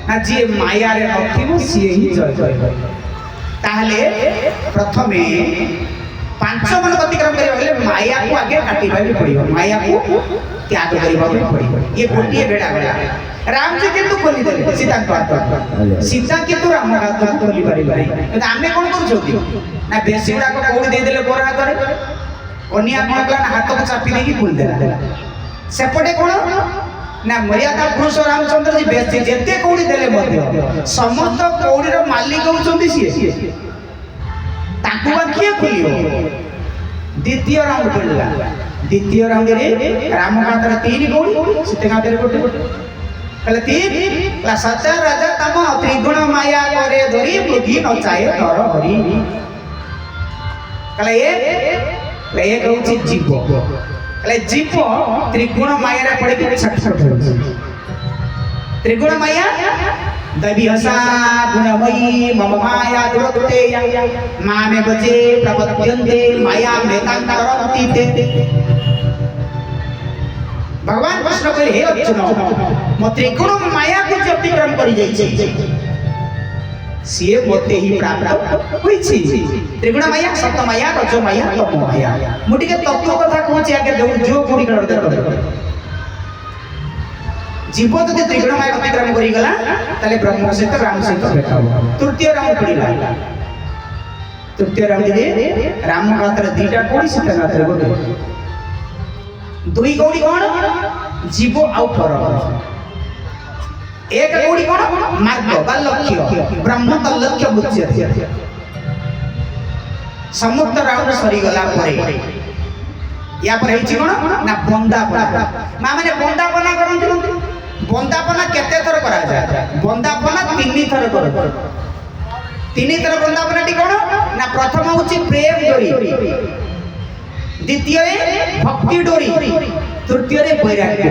ना जी माया रे नथिबो सिए ही जय जय ताहले प्रथमे पांच मन अतिक्रम करिबा गेले माया को आगे काटिबा भी पड़िबो माया को त्याग करिबा भी पड़िबो ये गोटिए बेड़ा बेड़ा राम जी किंतु खोली देले सीता को सीता किंतु राम हाथ को खोली पारिबा नहीं आमे कोन करू ना बेसी गुडा को कोडी दे देले गोर हाथ रे कन्या कोन कला हाथ को चापी देकी खोल देला सेपटे कोन ना मर्यादा पुरुष रामचंद्र जी बेसी जेते कोडी देले मध्य समस्त कोडी रो मालिक होचंदी सिए ताकू किए खोलियो द्वितीय राउंड पड़ला द्वितीय राउंड रे राम हाथ रे तीन कोडी सीता हाथ रे गोटे कहले तीन ला सचा राजा तम त्रिगुण माया करे धरी बुद्धि न चाहे नर हरि कहले एक होची जीव कहले जीव त्रिगुण माया रे पड़े के छटछट होची त्रिगुण माया दैवीहसा गुणमयी मम माया दुरते मामे बजे प्रपद्यन्ते माया मेतांतरन्ति ते भगवान कृष्ण कहले हे अर्जुन मो त्रिगुण माया को अतिक्रम करि जाय छै सिए मोते ही प्राप्त होई छी त्रिगुण माया सप्त माया रज माया तप माया मोटी के तत्व कथा कहूची आगे जो गुडी कर जीव जदि त्रिगुण माया अतिक्रम करि गला ताले ब्रह्म सहित राम सहित भेट हो तृतीय राउंड पड़िला तृतीय राउंड रे राम कातर दीटा कोडी सीता कातर गोटे दुई गौड़ी कौन जीव आउ फर एक गौड़ी कौन मार्ग बा लक्ष्य ब्रह्म त लक्ष्य बुझ्य समुद्र राउंड सरी गला परे या पर हेछि कोन ना बंदापना मा माने बंदापना करन बंदापना केते थर करा जाय बंदापना तीन थर कर तीन थर बंदापना टी कोन ना प्रथम होछि प्रेम डोरी द्वितीय भक्ति डोरी तृतीय वैराग्य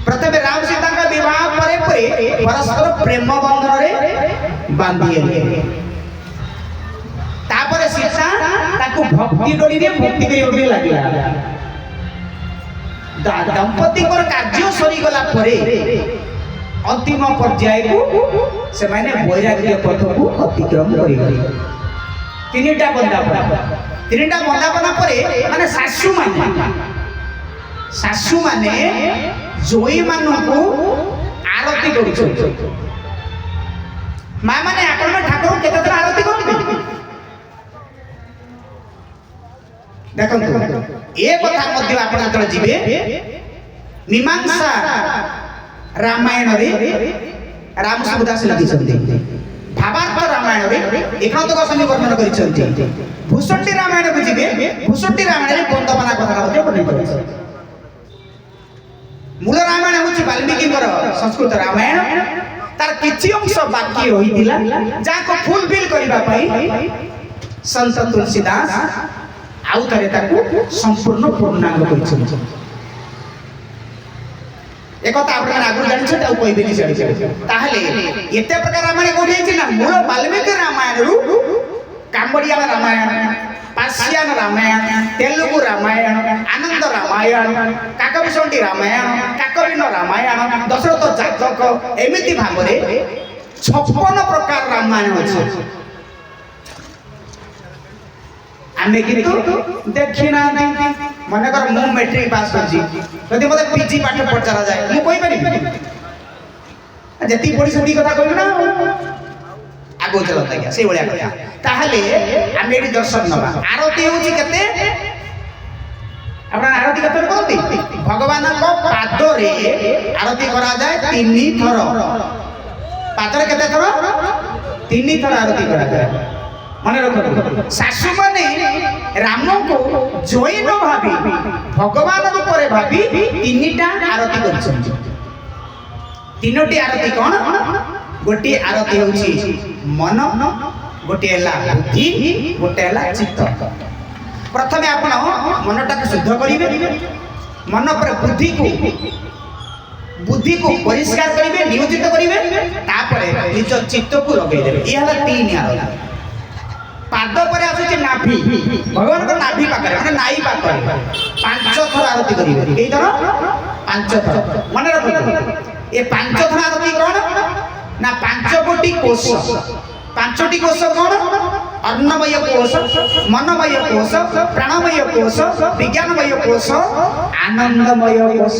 प्रथम राम सीता का विवाह परे परे परस्पर प्रेम बंधन रे बांधिए तापर सीता ताकू भक्ति डोरी रे भक्ति करियो लागला दंपति को कार्य सरी गला परे अंतिम पर्याय को से माने वैराग्य पथ को अतिक्रम करि गले तीनटा बंदापना परे माने सासू माने जोई मानु को आरती करू मां माने आपण ठाकुर केते तरह आरती करबे देखो ए कथा मध्य आपण आतल जिवे मीमांसा रामायण रे राम सुदास लिखिसथि भावार्थ रामायण रे एकांत गोस्वामी वर्णन करिसथि भूषण्डी रामायण को जिवे भूषण्डी रामायण रे बंदपना कथा मध्य वर्णन करिसथि मूल रामायण होछि वाल्मीकि संस्कृत रामायण तार किछि अंश बाकी होइतिला जाको फुलफिल करिबा पई संत तुलसीदास आउ थरे ताकू संपूर्ण पूर्णांग करिसथि एक कथा आपण आगु जानि छै ताउ कहबेनी छै ताहले एते प्रकार रामायण कोठी छै ना मूल वाल्मीकि रामायण रु कांबोडिया रामायण पासियान रामायण तेलुगु रामायण आनंद रामायण काकविसंडी रामायण काकविन रामायण दशरथ जातक एमिति भाबरे 56 प्रकार रामायण अछि आमे किंतु देखिना मन कर मु मैट्रिक पास करजी जदि मते पीजी पाठ पढ़ारा जाय मु कोइ पारि जति पढी सदी कथा कहबे ना आगो चलता गया से बळिया कथा ताहले आमे एडी दर्शन नबा आरती होची केते आपण आरती केते करती भगवान को पाद रे आरती करा जाय 3 थर पाद रे केते थर 3 थर आरती करा जाय मन रखो सासु माने राम को जोई न भाबी भगवान रूप रे भाबी 3टा आरती करछन 3टी आरती कोन गोटी आरती होची मन गोटे हला बुद्धि गोटे हला चित्त प्रथमे आपण मनटा को शुद्ध करिवे मन पर बुद्धि को परिष्कार करिवे नियोजित करिवे तापरे निज चित्त को लगे देबे ई हला 3 आरती पाद पर आछे नाभि भगवान को नाभि पाकर माने नाई पाकर 5 थर आरती करिवे एई थर 5 थर मन रखो ए पांच धरा गति कौन ना 5 कोटि कोश 5टी कोश कौन अन्नमय कोश मनमय कोश प्राणमय कोश विज्ञानमय कोश आनंदमय कोश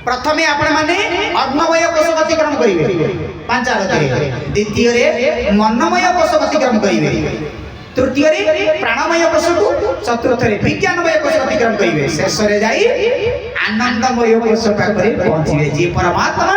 प्रथमे आपण माने अन्नमय कोश अतिक्रम करिवे पांचा गति द्वितीय रे मनमय कोश अतिक्रम करिवे तृतीय रे प्राणमय कोश को चतुर्थ रे विज्ञानमय कोश अतिक्रम करिवे शेष रे जाई आनंदमय कोश पाखरे पहुंचिवे जे परमात्मा